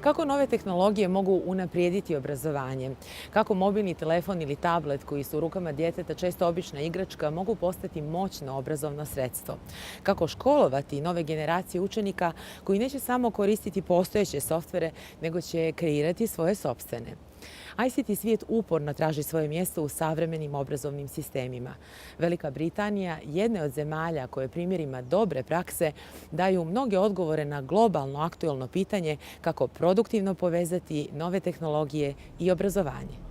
Kako nove tehnologije mogu unaprijediti obrazovanje? Kako mobilni telefon ili tablet koji su u rukama djeteta često obična igračka mogu postati moćno obrazovno sredstvo? Kako školovati nove generacije učenika koji neće samo koristiti postojeće softvere, nego će kreirati svoje sopstvene? ICT svijet uporno traži svoje mjesto u savremenim obrazovnim sistemima. Velika Britanija jedna je od zemalja koje primjerima dobre prakse daju mnoge odgovore na globalno aktualno pitanje kako produktivno povezati nove tehnologije i obrazovanje.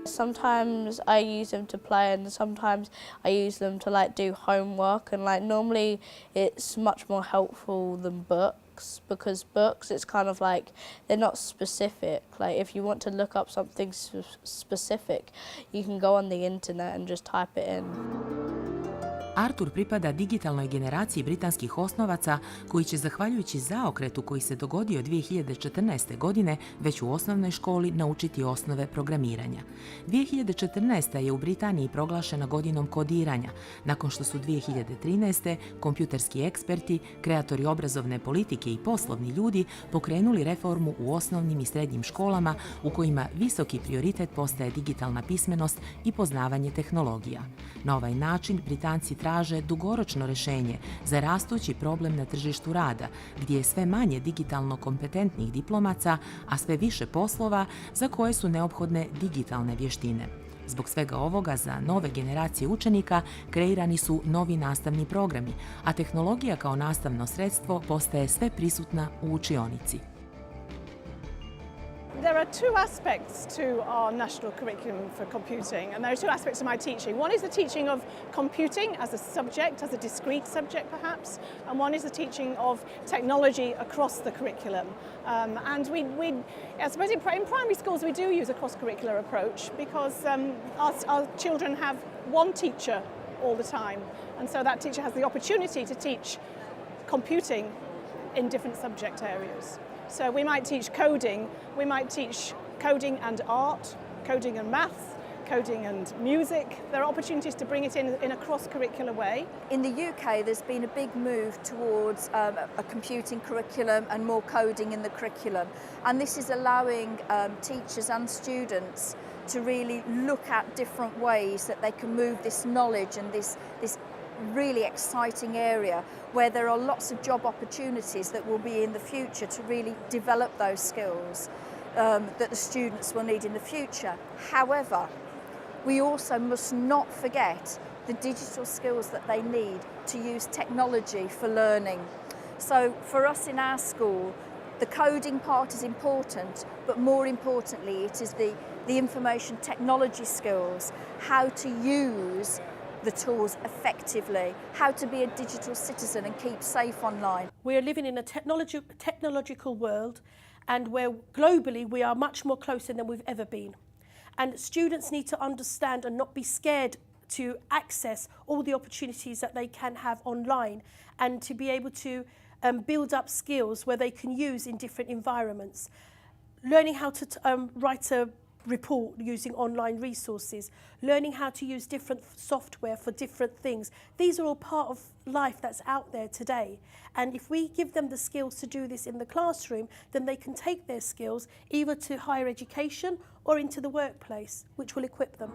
Sometimes I use them to play and sometimes I use them to do homework, and normally it's much more helpful than books, because books it's kind of they're not specific. If you want to look up something specific, you can go on the internet and just type it in. Artur pripada digitalnoj generaciji britanskih osnovaca koji će, zahvaljujući zaokretu koji se dogodio 2014. godine, već u osnovnoj školi naučiti osnove programiranja. 2014. je u Britaniji proglašena godinom kodiranja, nakon što su 2013. kompjuterski eksperti, kreatori obrazovne politike i poslovni ljudi pokrenuli reformu u osnovnim i srednjim školama u kojima visoki prioritet postaje digitalna pismenost i poznavanje tehnologija. Na ovaj način Britanci traže dugoročno rješenje za rastući problem na tržištu rada, gdje je sve manje digitalno kompetentnih diplomaca, a sve više poslova za koje su neophodne digitalne vještine. Zbog svega ovoga za nove generacije učenika kreirani su novi nastavni programi, a tehnologija kao nastavno sredstvo postaje sve prisutna u učionici. There are two aspects to our national curriculum for computing, and there are two aspects of my teaching. One is the teaching of computing as a subject, as a discrete subject perhaps, and one is the teaching of technology across the curriculum. And I suppose in primary schools we do use a cross-curricular approach because our children have one teacher all the time, and so that teacher has the opportunity to teach computing in different subject areas. So we might teach coding, we might teach coding and art, coding and maths, coding and music. There are opportunities to bring it in a cross-curricular way. In the UK, there's been a big move towards a computing curriculum and more coding in the curriculum. And this is allowing teachers and students to really look at different ways that they can move this knowledge and this really exciting area where there are lots of job opportunities that will be in the future to really develop those skills that the students will need in the future. However, we also must not forget the digital skills that they need to use technology for learning. So for us in our school, the coding part is important, but more importantly, it is the information technology skills, how to use the tools effectively, how to be a digital citizen and keep safe online. We are living in a technological world, and where globally we are much more closer than we've ever been. And students need to understand and not be scared to access all the opportunities that they can have online, and to be able to build up skills where they can use in different environments. Learning how to write a report using online resources, learning how to use different software for different things. These are all part of life that's out there today. And if we give them the skills to do this in the classroom, then they can take their skills either to higher education or into the workplace, which will equip them.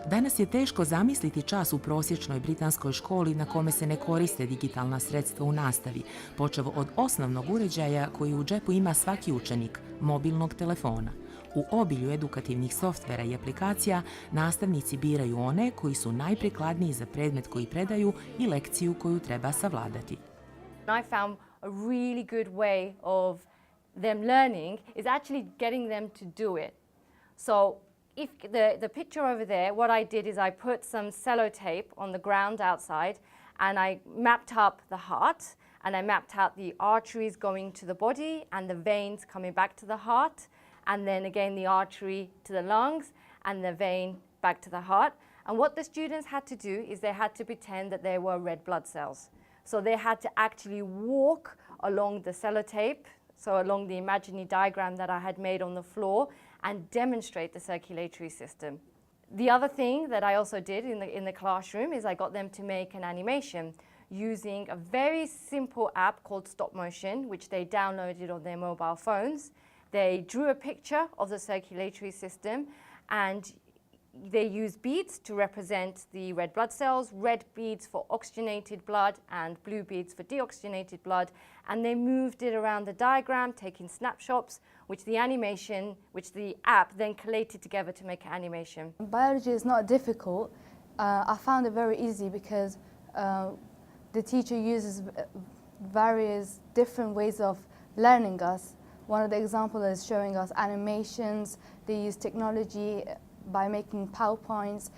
Danas je teško zamisliti čas u prosječnoj britanskoj školi na kome se ne koriste digitalna sredstva u nastavi, počev od osnovnog uređaja koji u džepu ima svaki učenik, mobilnog telefona. U obilju edukativnih softvera i aplikacija nastavnici biraju one koji su najprikladniji za predmet koji predaju i lekciju koju treba savladati. I found a really good way of them learning is actually getting them to do it. So if the picture over there, what I did is I put some sellotape on the ground outside, and I mapped up the heart, and I mapped out the arteries going to the body and the veins coming back to the heart, and then again the artery to the lungs and the vein back to the heart. And what the students had to do is they had to pretend that they were red blood cells. So they had to actually walk along the sellotape, so along the imaginary diagram that I had made on the floor, and demonstrate the circulatory system. The other thing that I also did in the classroom is I got them to make an animation using a very simple app called Stop Motion, which they downloaded on their mobile phones. They drew a picture of the circulatory system, and they used beads to represent the red blood cells, red beads for oxygenated blood and blue beads for deoxygenated blood, and they moved it around the diagram, taking snapshots, which the app then collated together to make an animation. Biology is not difficult. I found it very easy because the teacher uses various different ways of learning us. One of the examples is showing us animations. They use technology by making PowerPoints,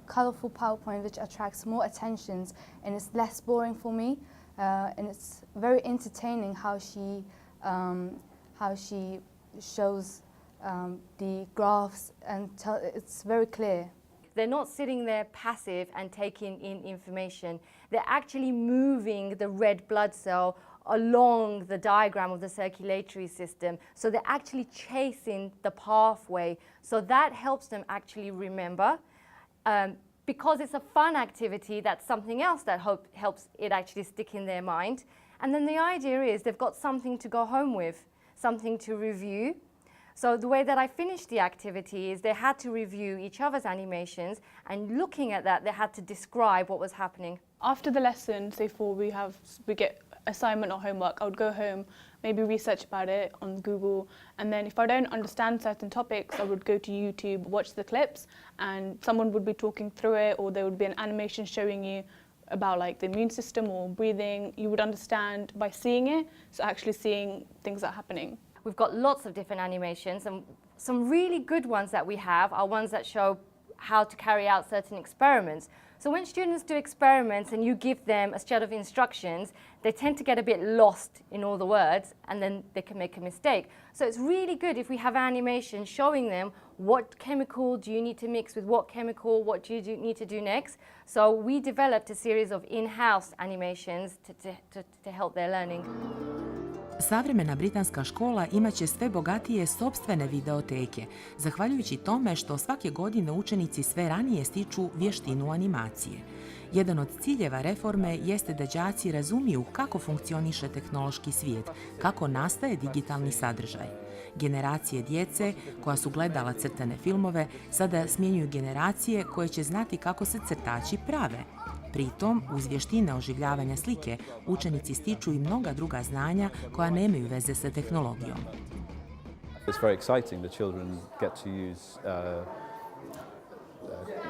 colourful PowerPoint, which attracts more attentions, and it's less boring for me. And it's very entertaining how she shows the graphs, and it's very clear. They're not sitting there passive and taking in information. They're actually moving the red blood cell along the diagram of the circulatory system. So they're actually chasing the pathway. So that helps them actually remember. Because it's a fun activity, that's something else that helps it actually stick in their mind. And then the idea is they've got something to go home with, something to review. So the way that I finished the activity is they had to review each other's animations, and looking at that, they had to describe what was happening. After the lesson, say we get assignment or homework, I would go home, maybe research about it on Google, and then if I don't understand certain topics, I would go to YouTube, watch the clips, and someone would be talking through it, or there would be an animation showing you about like the immune system or breathing. You would understand by seeing it, so actually seeing things that are happening. We've got lots of different animations, and some really good ones that we have are ones that show how to carry out certain experiments. So when students do experiments and you give them a set of instructions, they tend to get a bit lost in all the words, and then they can make a mistake. So it's really good if we have animation showing them what chemical do you need to mix with what chemical, what do you need to do next. So we developed a series of in-house animations to help their learning. Savremena britanska škola imaće sve bogatije sopstvene videoteke, zahvaljujući tome što svake godine učenici sve ranije stiču vještinu animacije. Jedan od ciljeva reforme jeste da đaci razumiju kako funkcioniše tehnološki svijet, kako nastaje digitalni sadržaj. Generacije djece koja su gledala crtane filmove sada smjenjuju generacije koje će znati kako se crtači prave. Pritom, uz vještine oživljavanja slike, učenici stiču i mnoga druga znanja koja nemaju veze sa tehnologijom. It's very exciting. The children get to use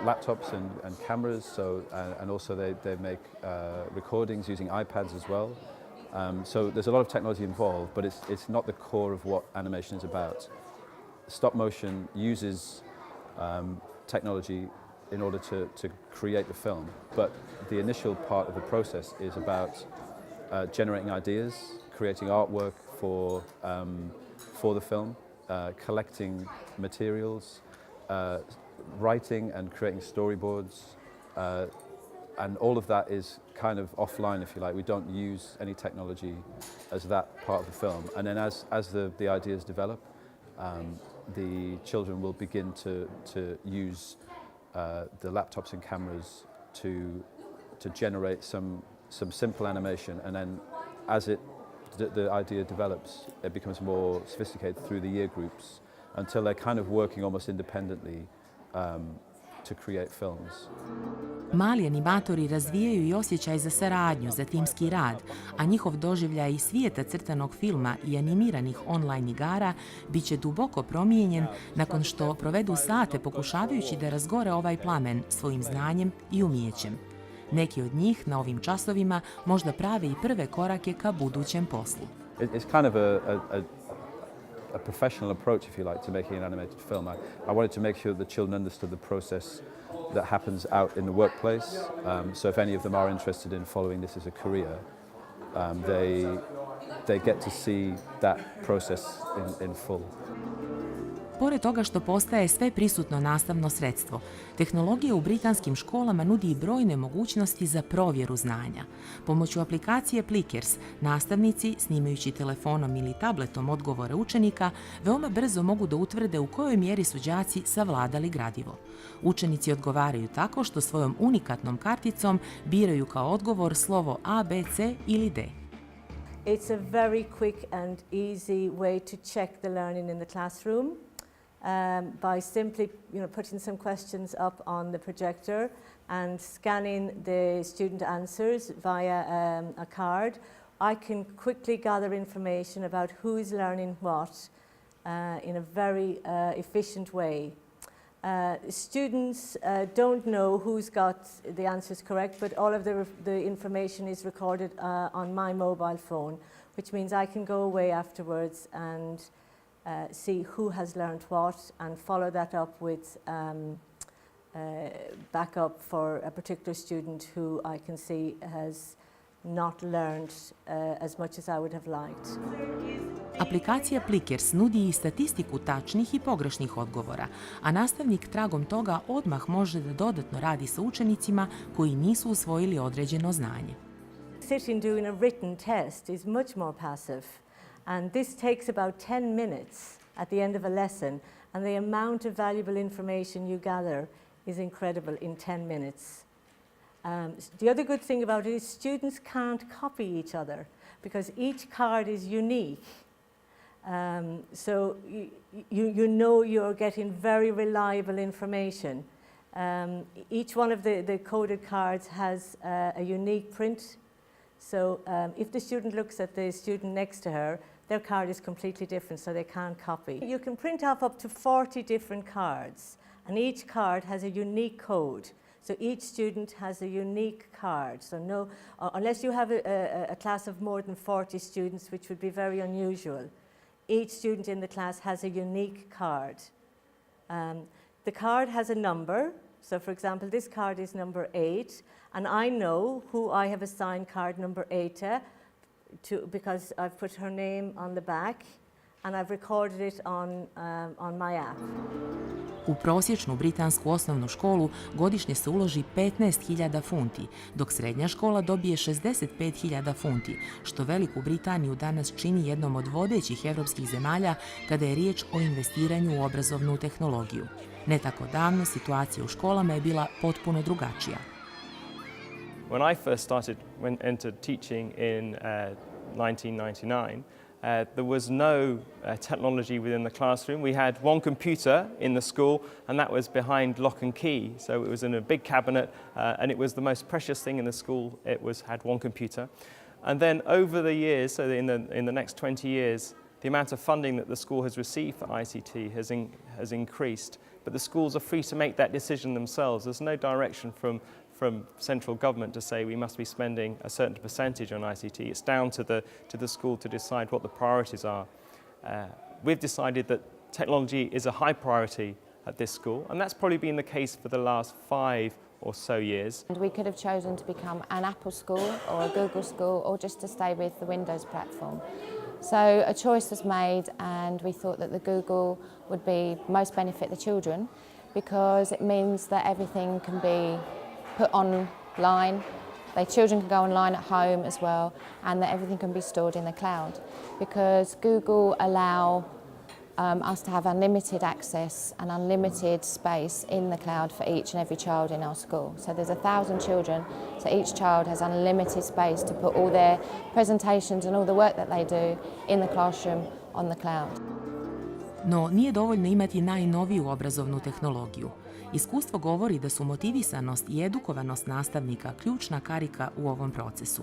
laptops and cameras, and also they make recordings using iPads as well. So there's a lot of technology involved, but it's not the core of what animation is about. Stop motion uses technology in order to create the film, but the initial part of the process is about generating ideas, creating artwork for the film, collecting materials, writing and creating storyboards, and all of that is kind of offline, if you like. We don't use any technology as that part of the film. And then as the ideas develop, the children will begin to use the laptops and cameras to generate some simple animation, and then as the idea develops, it becomes more sophisticated through the year groups until they're kind of working almost independently to create films. Mali animatori razvijaju i osjećaj za saradnju, za timski rad, a njihov doživljaj svijeta crtanog filma i animiranih online igara bit će duboko promijenjen nakon što provedu sate pokušavajući da razgore ovaj plamen svojim znanjem i umijećem. Neki od njih na ovim časovima možda prave i prve korake ka budućem poslu. It's kind of a professional approach, if you like, to making an animated film. I wanted to make sure that the children understood the process that happens out in the workplace. So if any of them are interested in following this as a career, they get to see that process in full. Pored toga što postaje sve prisutno nastavno sredstvo, tehnologija u britanskim školama nudi i brojne mogućnosti za provjeru znanja. Pomoću aplikacije Plickers, nastavnici, snimajući telefonom ili tabletom odgovore učenika, veoma brzo mogu da utvrde u kojoj mjeri su đaci savladali gradivo. Učenici odgovaraju tako što svojom unikatnom karticom biraju kao odgovor slovo A, B, C ili D. It's a very quick and easy way to check the learning in the classroom by simply putting some questions up on the projector and scanning the student answers via a card. I can quickly gather information about who is learning what in a very efficient way. Students don't know who's got the answers correct, but all of the information is recorded on my mobile phone, which means I can go away afterwards and see who has learned what and follow that up with backup for a particular student who I can see has not learned as much as I would have liked. Aplikacija Plickers nudi i statistiku tačnih i pogrešnih odgovora, a nastavnik tragom toga odmah može da dodatno radi sa učenicima koji nisu usvojili određeno znanje. Sitting doing a written test is much more passive, and this takes about 10 minutes at the end of a lesson, and the amount of valuable information you gather is incredible in 10 minutes. The other good thing about it is students can't copy each other because each card is unique. So you know you're getting very reliable information. Each one of the coded cards has a unique print. So if the student looks at the student next to her, their card is completely different, so they can't copy. You can print off up to 40 different cards, and each card has a unique code. So each student has a unique card. So unless you have a class of more than 40 students, which would be very unusual, each student in the class has a unique card. The card has a number. So for example, this card is number 8, and I know who I have assigned card number 8 to because I've put her name on the back and I've recorded it on my app. U prosječnu britansku osnovnu školu godišnje se uloži 15.000 funti, dok srednja škola dobije 65.000 funti, što Veliku Britaniju danas čini jednom od vodećih evropskih zemalja kada je riječ o investiranju u obrazovnu tehnologiju. Ne tako davno situacija u školama je bila potpuno drugačija. When I first entered teaching in 1999, there was no technology within the classroom. We had one computer in the school, and that was behind lock and key. So it was in a big cabinet, and it was the most precious thing in the school. It had one computer. And then over the years, so in the next 20 years, the amount of funding that the school has received for ICT has increased. But the schools are free to make that decision themselves. There's no direction from central government to say we must be spending a certain percentage on ICT. It's down to the school to decide what the priorities are. We've decided that technology is a high priority at this school, and that's probably been the case for the last 5 or so years. And we could have chosen to become an Apple school or a Google school or just to stay with the Windows platform. So a choice was made, and we thought that the Google would most benefit the children because it means that everything can be put online. Children can go online at home as well, and that everything can be stored in the cloud. Because Google allow us to have unlimited access and unlimited space in the cloud for each and every child in our school. So there's 1,000 children, so each child has unlimited space to put all their presentations and all the work that they do in the classroom on the cloud. No, nije dovoljno imati najnoviju obrazovnu tehnologiju. Iskustvo govori da su motivisanost i edukovanost nastavnika ključna karika u ovom procesu.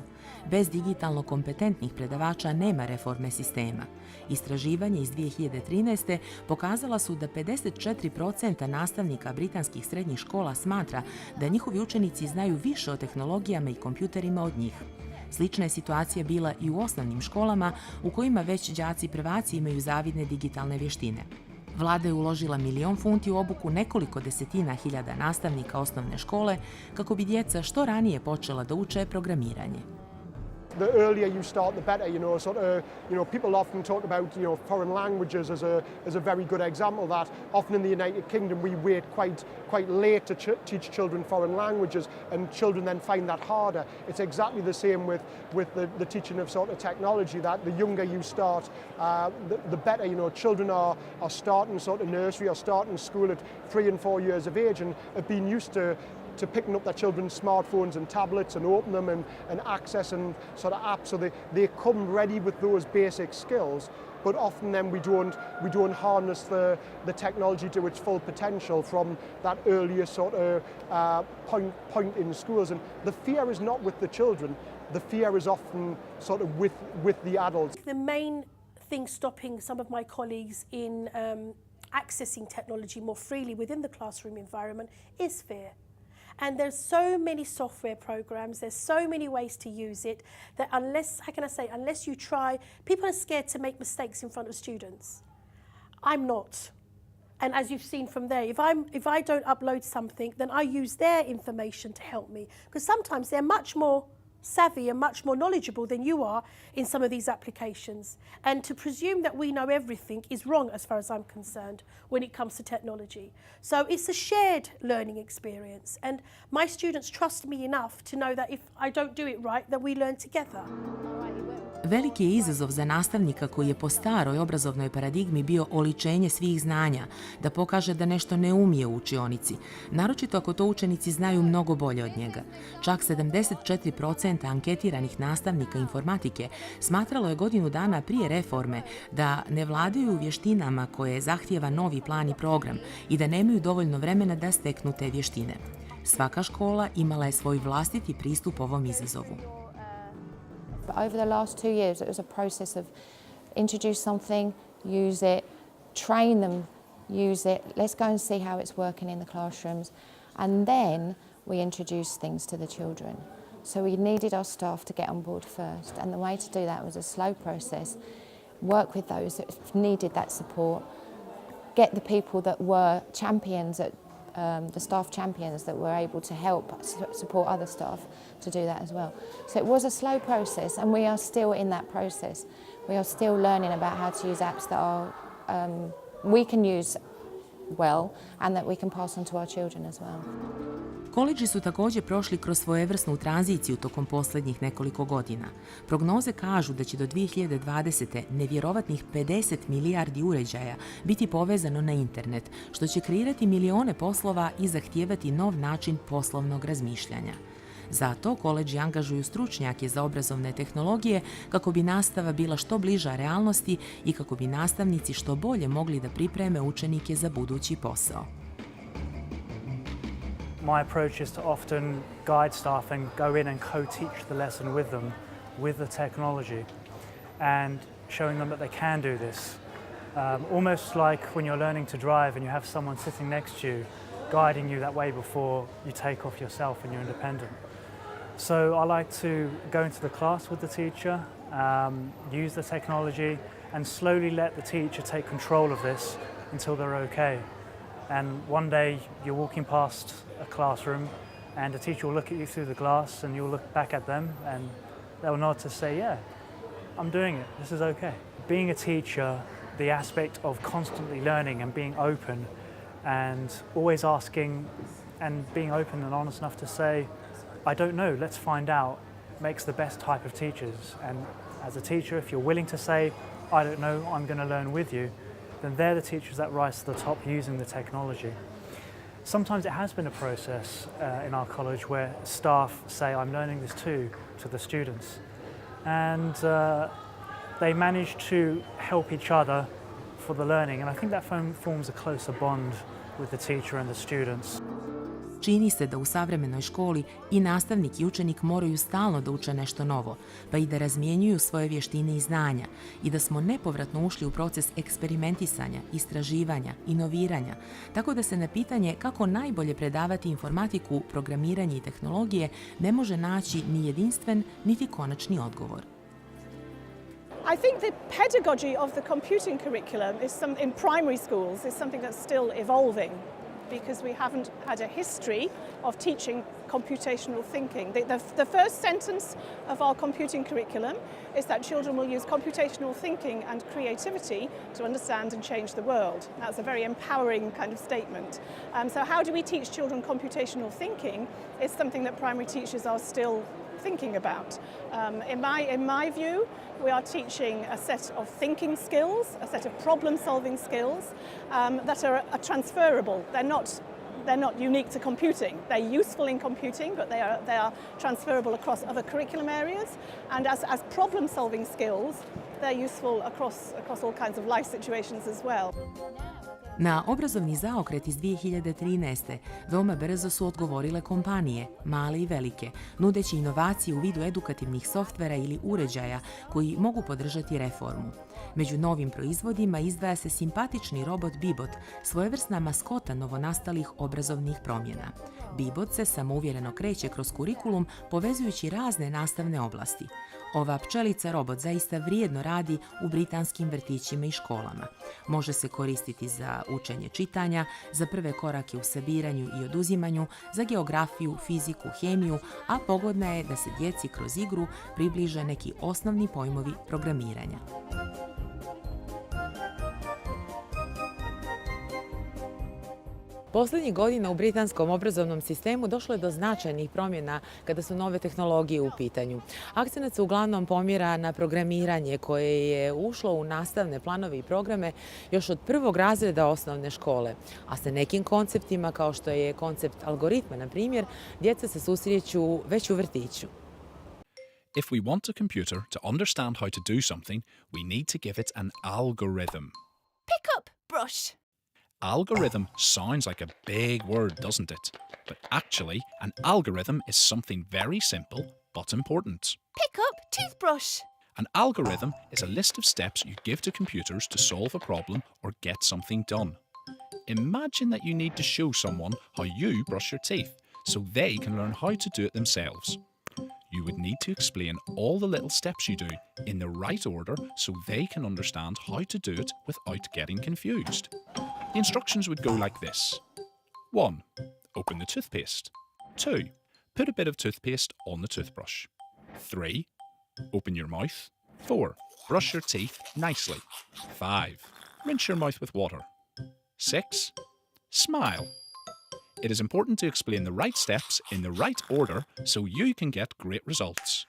Bez digitalno kompetentnih predavača nema reforme sistema. Istraživanje iz 2013. pokazala su da 54% nastavnika britanskih srednjih škola smatra da njihovi učenici znaju više o tehnologijama i kompjuterima od njih. Slična je situacija bila i u osnovnim školama u kojima već đaci prvaci imaju zavidne digitalne vještine. Vlada je uložila 1 milion funti u obuku nekoliko desetina hiljada nastavnika osnovne škole kako bi djeca što ranije počela da uče programiranje. the earlier you start, the better. People often talk about foreign languages as a very good example. That often in the United Kingdom we wait quite late to teach children foreign languages, and children then find that harder. It's exactly the same with the teaching of sort of technology. That the younger you start, the better. Children are starting sort of nursery or starting school at 3 and 4 years of age and have been used to picking up their children's smartphones and tablets and open them and accessing sort of apps. So they come ready with those basic skills, but often then we don't harness the technology to its full potential from that earlier sort of point in schools. And the fear is not with the children, the fear is often sort of with the adults. The main thing stopping some of my colleagues in accessing technology more freely within the classroom environment is fear. And there's so many software programs, there's so many ways to use it that unless you try, people are scared to make mistakes in front of students. I'm not. And as you've seen from there, if I don't upload something, then I use their information to help me. Because sometimes they're much more savvy and much more knowledgeable than you are in some of these applications. And to presume that we know everything is wrong as far as I'm concerned when it comes to technology. So it's a shared learning experience, and my students trust me enough to know that if I don't do it right, that we learn together. Veliki je izazov za nastavnika koji je po staroj obrazovnoj paradigmi bio oličenje svih znanja, da pokaže da nešto ne umije u učionici, naročito ako to učenici znaju mnogo bolje od njega. Čak 74% anketiranih nastavnika informatike smatralo je godinu dana prije reforme da ne vladaju vještinama koje zahtijeva novi plan i program i da nemaju dovoljno vremena da steknu te vještine. Svaka škola imala je svoj vlastiti pristup ovom izazovu. But over the last 2 years, it was a process of introduce something, use it, train them, use it, let's go and see how it's working in the classrooms, and then we introduce things to the children. So we needed our staff to get on board first, and the way to do that was a slow process, work with those that needed that support, get the people that were champions at the staff champions that were able to help support other staff to do that as well. So it was a slow process, and we are still in that process. We are still learning about how to use apps that are we can use well and that we can pass on to our children as well. Koledži su također prošli kroz svojevrsnu tranziciju tokom posljednjih nekoliko godina. Prognoze kažu da će do 2020. nevjerovatnih 50 milijardi uređaja biti povezano na internet, što će kreirati milione poslova i zahtijevati nov način poslovnog razmišljanja. Zato koledži angažuju stručnjake za obrazovne tehnologije kako bi nastava bila što bliža realnosti i kako bi nastavnici što bolje mogli da pripreme učenike za budući posao. My approach is to often guide staff and go in and co-teach the lesson with them, with the technology, and showing them that they can do this. Almost like when you're learning to drive and you have someone sitting next to you, guiding you that way before you take off yourself and you're independent. So I like to go into the class with the teacher, use the technology, and slowly let the teacher take control of this until they're okay. And one day you're walking past a classroom and the teacher will look at you through the glass and you'll look back at them and they'll nod to say, yeah, I'm doing it, this is okay. Being a teacher, the aspect of constantly learning and being open and always asking and being open and honest enough to say, I don't know, let's find out, makes the best type of teachers. And as a teacher, if you're willing to say, I don't know, I'm going to learn with you, then they're the teachers that rise to the top using the technology. Sometimes it has been a process in our college where staff say, I'm learning this too, to the students. And they manage to help each other for the learning. And I think that forms a closer bond with the teacher and the students. Čini se da u savremenoj školi i nastavnik i učenik moraju stalno da uče nešto novo, pa i da razmjenjuju svoje vještine i znanja, i da smo nepovratno ušli u proces eksperimentisanja, istraživanja, inoviranja, tako da se na pitanje kako najbolje predavati informatiku, programiranje i tehnologije ne može naći ni jedinstven, niti konačni odgovor. I think the pedagogy of the computing curriculum in primary schools is something that's still evolving. because we haven't had a history of teaching computational thinking. The first sentence of our computing curriculum is that children will use computational thinking and creativity to understand and change the world. That's a very empowering kind of statement. So how do we teach children computational thinking is something that primary teachers are still thinking about. In my view, we are teaching a set of thinking skills, a set of problem-solving skills that are transferable. They're not unique to computing. They're useful in computing, but they are transferable across other curriculum areas. And as problem-solving skills, they're useful across all kinds of life situations as well. Na obrazovni zaokret iz 2013. veoma brzo su odgovorile kompanije, male i velike, nudeći inovacije u vidu edukativnih softvera ili uređaja koji mogu podržati reformu. Među novim proizvodima izdvaja se simpatični robot Bibot, svojevrsna maskota novonastalih obrazovnih promjena. Bibot se samouvjereno kreće kroz kurikulum povezujući razne nastavne oblasti. Ova pčelica robot zaista vrijedno radi u britanskim vrtićima i školama. Može se koristiti za učenje čitanja, za prve korake u sabiranju i oduzimanju, za geografiju, fiziku, hemiju, a pogodna je da se djeci kroz igru približe neki osnovni pojmovi programiranja. Posljednjih godina u britanskom obrazovnom sistemu došlo je do značajnih promjena kada su nove tehnologije u pitanju. Akcenat se uglavnom pomjera na programiranje koje je ušlo u nastavne planove i programe još od prvog razreda osnovne škole, a sa nekim konceptima kao što je koncept algoritma, na primjer, djeca se susreću već u vrtiću. If we want a computer to understand how to do something, we need to give it an algorithm. Pick up, brush. Algorithm sounds like a big word, doesn't it? But actually, an algorithm is something very simple but important. Pick up, toothbrush. An algorithm is a list of steps you give to computers to solve a problem or get something done. Imagine that you need to show someone how you brush your teeth so they can learn how to do it themselves. You would need to explain all the little steps you do in the right order so they can understand how to do it without getting confused. The instructions would go like this. 1. Open the toothpaste. 2. Put a bit of toothpaste on the toothbrush. 3. Open your mouth. 4. Brush your teeth nicely. 5. Rinse your mouth with water. 6. Smile. It is important to explain the right steps in the right order so you can get great results.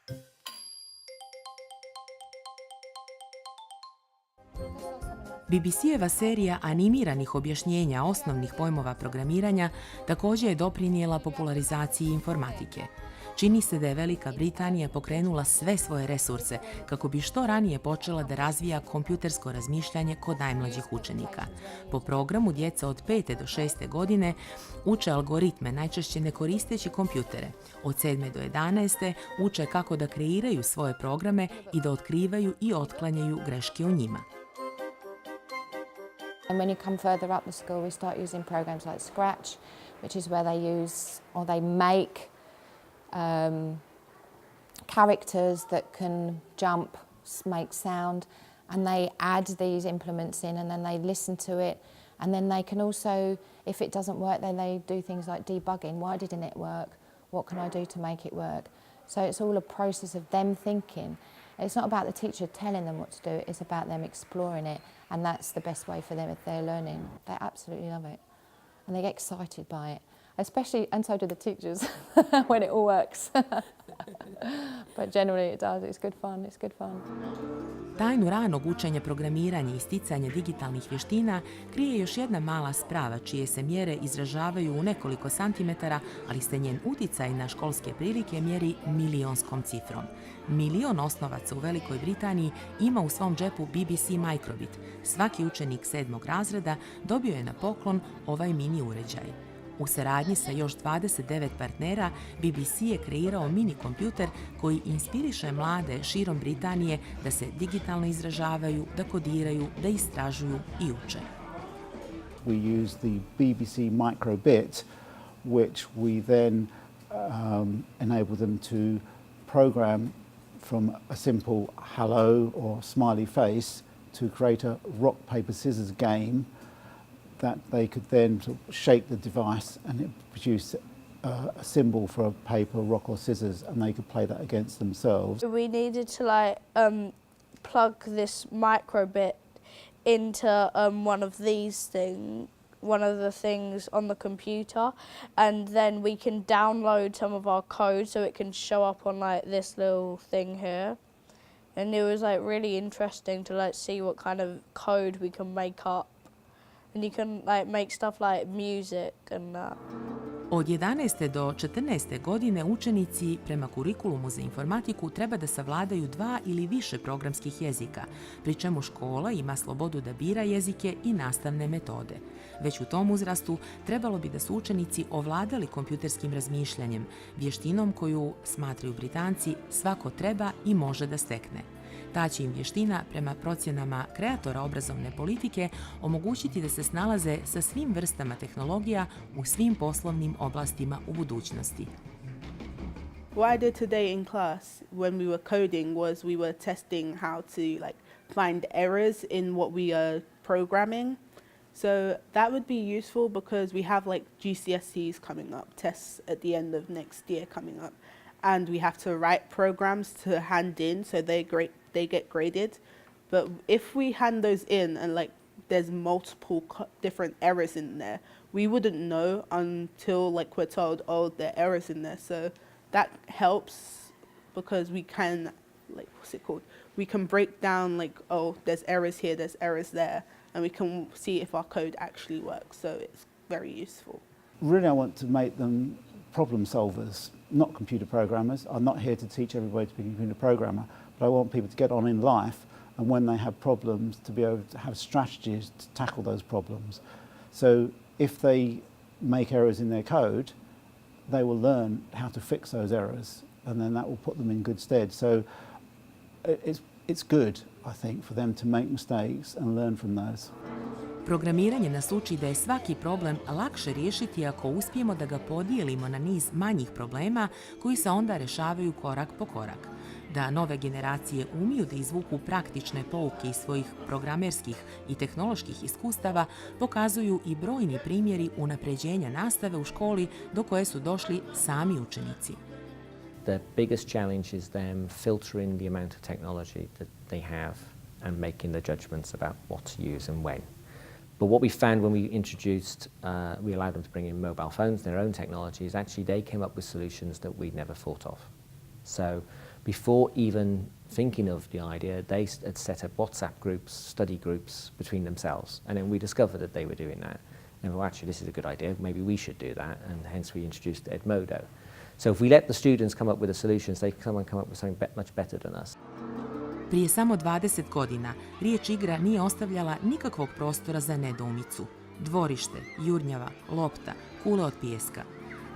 BBC-eva serija animiranih objašnjenja osnovnih pojmova programiranja također je doprinijela popularizaciji informatike. Čini se da je Velika Britanija pokrenula sve svoje resurse kako bi što ranije počela da razvija kompjutersko razmišljanje kod najmlađih učenika. Po programu djeca od 5. do 6. godine uče algoritme, najčešće ne koristeći kompjutere. Od 7. do 11. uče kako da kreiraju svoje programe i da otkrivaju i otklanjaju greške u njima. And when you come further up the school, we start using programs like Scratch, which is where they use or they make characters that can jump, make sound, and they add these implements in and then they listen to it. And then they can also, if it doesn't work, then they do things like debugging. Why didn't it work? What can I do to make it work? So it's all a process of them thinking. It's not about the teacher telling them what to do, it's about them exploring it, and that's the best way for them if they're learning. They absolutely love it, and they get excited by it, especially, and so do the teachers, when it all works. But generally it does, it's good fun. Tajnu ranog učenja programiranja i sticanja digitalnih vještina krije još jedna mala sprava čije se mjere izražavaju u nekoliko santimetara, ali se njen uticaj na školske prilike mjeri milionskom cifrom. 1 milion osnovaca u Velikoj Britaniji ima u svom džepu BBC Microbit. Svaki učenik 7. razreda dobio je na poklon ovaj mini uređaj. U saradnji sa još 29 partnera, BBC je kreirao mini kompjuter koji inspiriše mlade širom Britanije da se digitalno izražavaju, da kodiraju, da istražuju i uče. We use the BBC Microbit, which we then enable them to program from a simple hello or smiley face to create a rock, paper, scissors game that they could then sort of shake the device and it produce a symbol for a paper, rock or scissors, and they could play that against themselves. We needed to like plug this microbit into one of the things on the computer, and then we can download some of our code so it can show up on like this little thing here. And it was like really interesting to like see what kind of code we can make up. And you can like make stuff like music and that. Od 11. do 14. godine učenici prema kurikulumu za informatiku treba da savladaju 2 ili više programskih jezika, pri čemu škola ima slobodu da bira jezike i nastavne metode. Već u tom uzrastu trebalo bi da su učenici ovladali kompjuterskim razmišljanjem, vještinom koju, smatraju Britanci, svako treba i može da stekne. Ta će im vještina, prema procjenama kreatora obrazovne politike, omogućiti da se snalaze sa svim vrstama tehnologija u svim poslovnim oblastima u budućnosti. What I did today in class when we were coding was we were testing how to find errors in what we are programming. So that would be useful because we have GCSEs coming up, tests at the end of next year coming up, and we have to write programs to hand in so they get graded. But if we hand those in and there's multiple different errors in there, we wouldn't know until we're told, oh, there are errors in there. So that helps because we can, we can break down oh, there's errors here, there's errors there, and we can see if our code actually works. So it's very useful. Really, I want to make them problem solvers, not computer programmers. I'm not here to teach everybody to be a computer programmer, but I want people to get on in life, and when they have problems, to be able to have strategies to tackle those problems. So if they make errors in their code, they will learn how to fix those errors, and then that will put them in good stead. So it's good, I think, for them to make mistakes and learn from those. Programiranje nas uči da je svaki problem lakše riješiti ako uspijemo da ga podijelimo na niz manjih problema koji se onda rešavaju korak po korak. Da nove generacije umiju da izvuku praktične pouke iz svojih programerskih i tehnoloških iskustava pokazuju i brojni primjeri unapređenja nastave u školi do koje su došli sami učenici. The biggest challenge is them filtering the amount of technology that they have and making the judgments about what to use and when. But what we found when we introduced, we allowed them to bring in mobile phones, their own technologies, actually they came up with solutions that we'd never thought of. So before even thinking of the idea, they had set up WhatsApp groups, study groups between themselves. And then we discovered that they were doing that. And well, actually, this is a good idea. Maybe we should do that. And hence we introduced Edmodo. So if we let the students come up with the solutions, they come up with something much better than us. Prije samo 20 godina riječ igra nije ostavljala nikakvog prostora za nedoumicu. Dvorište, jurnjava, lopta, kule od pijeska.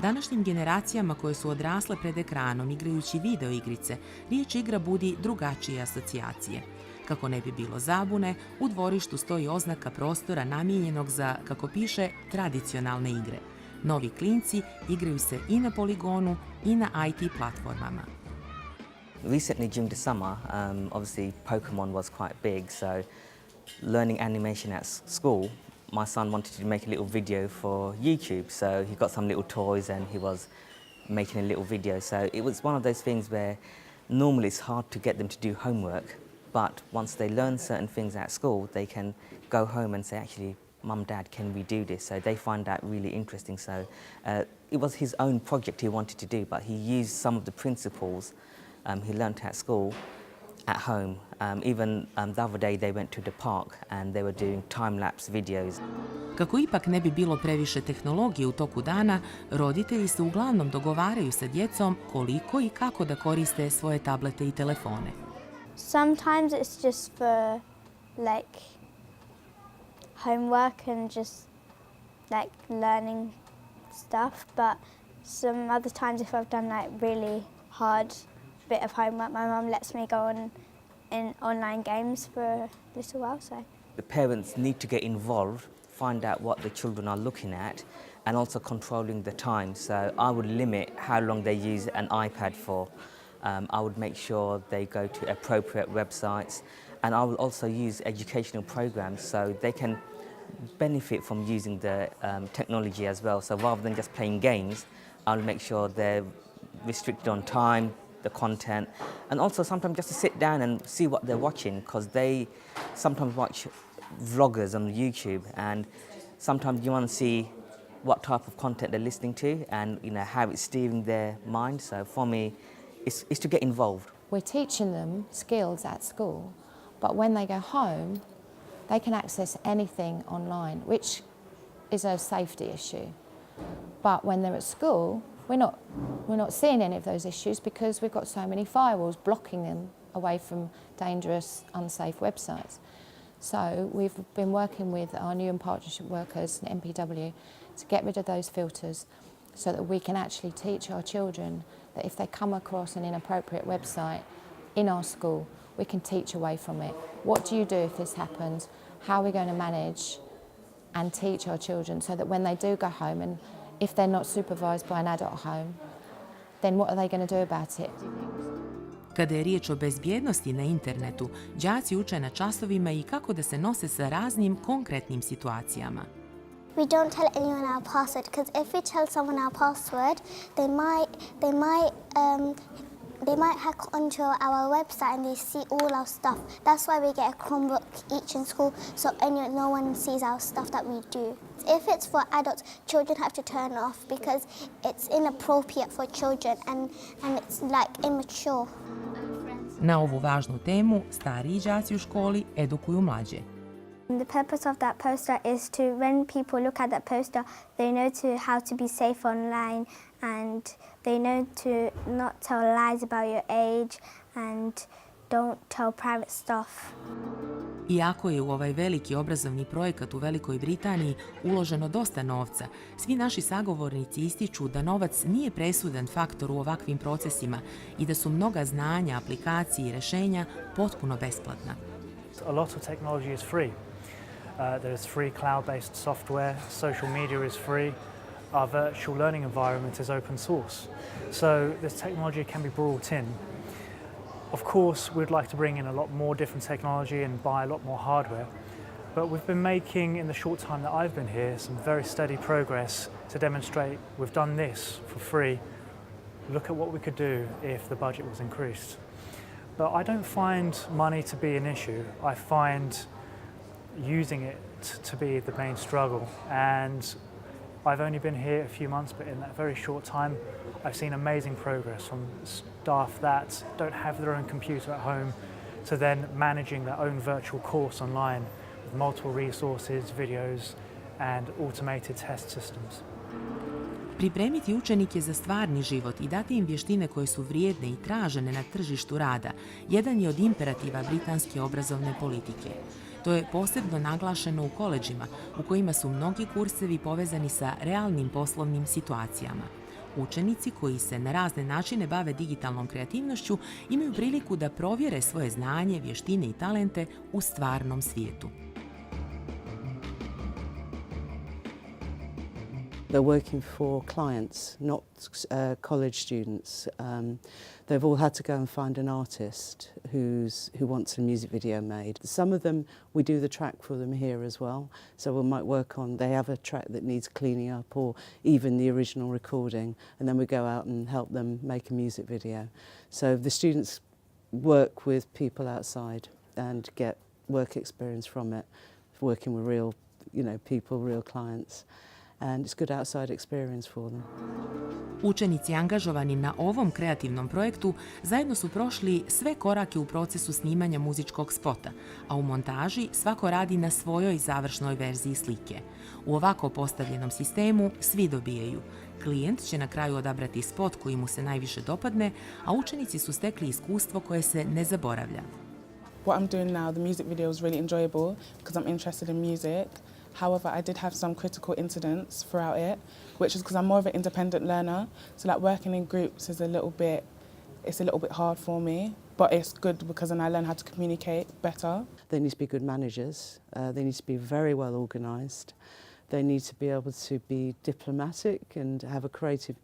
Današnjim generacijama koje su odrasle pred ekranom igrajući video igrice, riječ igra budi drugačije asocijacije. Kako ne bi bilo zabune, u dvorištu stoji oznaka prostora namijenjenog za, kako piše, tradicionalne igre. Novi klinci igraju se i na poligonu i na IT platformama. Recently, during the summer, obviously Pokemon was quite big, so learning animation at school, my son wanted to make a little video for YouTube, so he got some little toys and he was making a little video. So it was one of those things where normally it's hard to get them to do homework, but once they learn certain things at school, they can go home and say, actually, Mum, Dad, can we do this? So they find that really interesting. So it was his own project he wanted to do, but he used some of the principles he learnt at school at home. Even the other day they went to the park and they were doing time-lapse videos. Kako ipak ne bi bilo previše tehnologije u toku dana, roditelji se uglavnom dogovaraju sa djecom koliko i kako da koriste svoje tablete i telefone. Sometimes it's just for homework and just learning stuff, but some other times if I've done really hard bit of homework, my mum lets me go on in online games for a little while. So the parents need to get involved, find out what the children are looking at, and also controlling the time. So I would limit how long they use an iPad for. I would make sure they go to appropriate websites, and I will also use educational programs so they can benefit from using the technology as well. So rather than just playing games, I'll make sure they're restricted on time, the content, and also sometimes just to sit down and see what they're watching, because they sometimes watch vloggers on YouTube, and sometimes you want to see what type of content they're listening to and how it's steering their mind. So for me, it's to get involved. We're teaching them skills at school, but when they go home, they can access anything online, which is a safety issue. But when they're at school, we're not seeing any of those issues because we've got so many firewalls blocking them away from dangerous, unsafe websites. So we've been working with our new and partnership workers and MPW to get rid of those filters so that we can actually teach our children that if they come across an inappropriate website in our school, we can teach away from it. What do you do if this happens? How are we going to manage and teach our children so that when they do go home, and if they're not supervised by an adult at home, then what are they going to do about it? Kada je riječ o bezbjednosti na internetu, đaci uče na časovima i kako da se nose sa raznim konkretnim situacijama. We don't tell anyone our password because if we tell someone our password, they might hack onto our website and they see all our stuff. That's why we get a Chromebook each in school, so no one sees our stuff that we do. If it's for adults, children have to turn off because it's inappropriate for children and it's like immature. Na ovu važnu temu stariji đaci u školi edukuju mlađe. The purpose of that poster is to, when people look at that poster, they know how to be safe online and they know to not tell lies about your age and don't tell private stuff. Iako je u ovaj veliki obrazovni projekat u Velikoj Britaniji uloženo dosta novca, svi naši sagovornici ističu da novac nije presudan faktor u ovakvim procesima i da su mnoga znanja, aplikacije i rešenja potpuno besplatna. A lot of technology is free. There's free cloud-based software, social media is free, our virtual learning environment is open source. So this technology can be brought in. Of course, we'd like to bring in a lot more different technology and buy a lot more hardware, but we've been making, in the short time that I've been here, some very steady progress to demonstrate we've done this for free. Look at what we could do if the budget was increased. But I don't find money to be an issue. I find using it to be the main struggle, and I've only been here a few months, but in that very short time I've seen amazing progress from staff that don't have their own computer at home to then managing their own virtual course online with multiple resources, videos and automated test systems. Pripremiti učenike za stvarni život i dati im vještine koje su vrijedne i tražene na tržištu rada jedan je od imperativa britanske obrazovne politike. To je posebno naglašeno u koledžima, u kojima su mnogi kursevi povezani sa realnim poslovnim situacijama. Učenici koji se na razne načine bave digitalnom kreativnošću imaju priliku da provjere svoje znanje, vještine i talente u stvarnom svijetu. They're working for clients, not college students. They've all had to go and find an artist who wants a music video made. Some of them, we do the track for them here as well. So we might work on, they have a track that needs cleaning up or even the original recording, and then we go out and help them make a music video. So the students work with people outside and get work experience from it, working with real, people, real clients. And it's good outside experience for them. Učenici angažovani na ovom kreativnom projektu zajedno su prošli sve korake u procesu snimanja muzičkog spota, a u montaži svako radi na svojoj završnoj verziji slike. U ovako postavljenom sistemu svi dobijaju. Klijent će na kraju odabrati spot koji mu se najviše dopadne, a učenici su stekli iskustvo koje se ne zaboravlja. What I'm doing now, the music video is really enjoyable because I'm interested in music. However, I did have some critical incidents throughout it, which is because I'm more of an independent learner. So like working in groups is a little bit hard for me, but it's good because then I learn how to communicate better. They need to be good managers. They need to be very well organised. They need to be able to be diplomatic and have a creative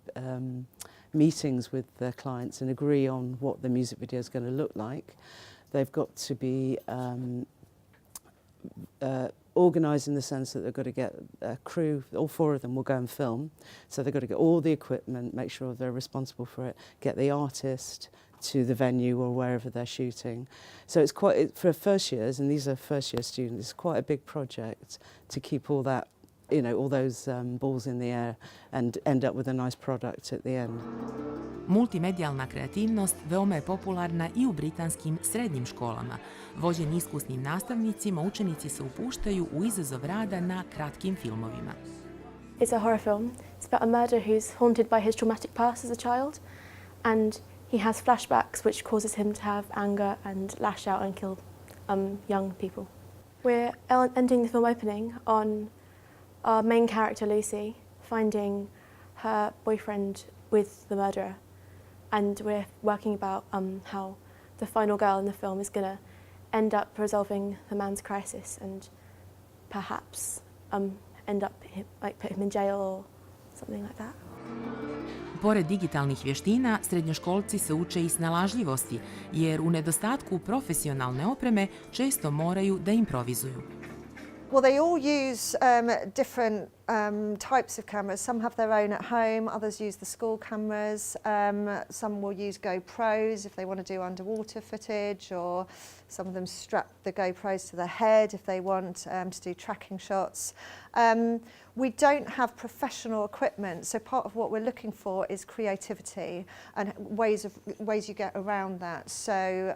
meetings with their clients and agree on what the music video is going to look like. They've got to be organised in the sense that they've got to get a crew, all 4 of them will go and film. So they've got to get all the equipment, make sure they're responsible for it, get the artist to the venue or wherever they're shooting. So it's quite, for first years, and these are first year students, it's quite a big project to keep all that, you know, all those balls in the air and end up with a nice product at the end. Multimedijalna kreativnost veoma je popularna i u britanskim srednjim školama. Vođeni iskusnim nastavnicima, učenici se upuštaju u izazov rada na kratkim filmovima. It's a horror film. It's about a murderer who's haunted by his traumatic past as a child, and he has flashbacks which causes him to have anger and lash out and kill young people. We're ending the film opening on our main character Lucy finding her boyfriend with the murderer, and we're working about how the final girl in the film is going to end up resolving the man's crisis and perhaps end up put him in jail or something like that. Pored digitalnih vještina, srednjoškolci se uče i snalažljivosti, jer u nedostatku profesionalne opreme često moraju da improvizuju. Well, they all use different types of cameras. Some have their own at home, others use the school cameras. Some will use GoPros if they want to do underwater footage, or some of them strap the GoPros to their head if they want to do tracking shots. We don't have professional equipment, so part of what we're looking for is creativity and ways you get around that. So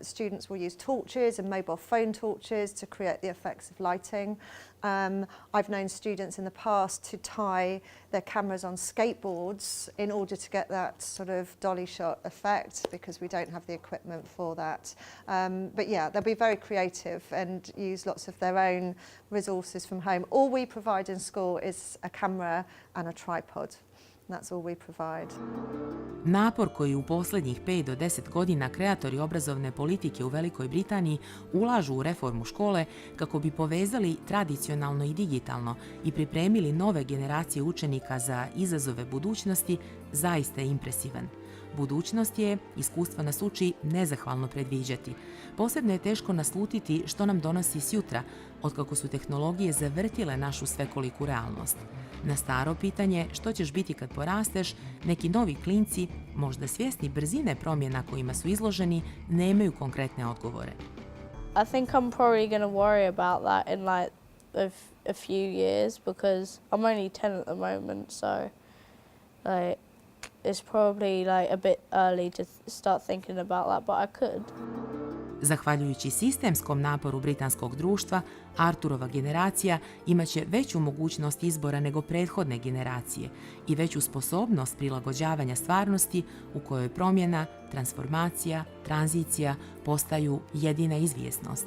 students will use torches and mobile phone torches to create the effects of lighting. I've known students in the past to tie their cameras on skateboards in order to get that sort of dolly shot effect, because we don't have the equipment for that. But yeah, they'll be very creative and use lots of their own resources from home. All we provide in school is a camera and a tripod. That's all we provide. Napor koji u posljednjih 5 do 10 godina kreatori obrazovne politike u Velikoj Britaniji ulažu u reformu škole kako bi povezali tradicionalno i digitalno i pripremili nove generacije učenika za izazove budućnosti, zaista je impresivan. Budućnost je, iskustvo nas uči, nezahvalno predviđati. Posebno je teško naslutiti što nam donosi sjutra, otkako su tehnologije zavrtile našu svekoliku realnost. Na staro pitanje što ćeš biti kad porasteš, neki novi klinci, možda svjesni brzine promjena kojima su izloženi, nemaju konkretne odgovore. I think I'm probably going to worry about that in like a few years, because I'm only 10 at the moment, so like it's probably like a bit early to start thinking about that, but I could. Zahvaljujući sistemskom naporu britanskog društva, Arturova generacija imaće veću mogućnost izbora nego prethodne generacije i veću sposobnost prilagođavanja stvarnosti u kojoj promjena, transformacija, tranzicija postaju jedina izvjesnost.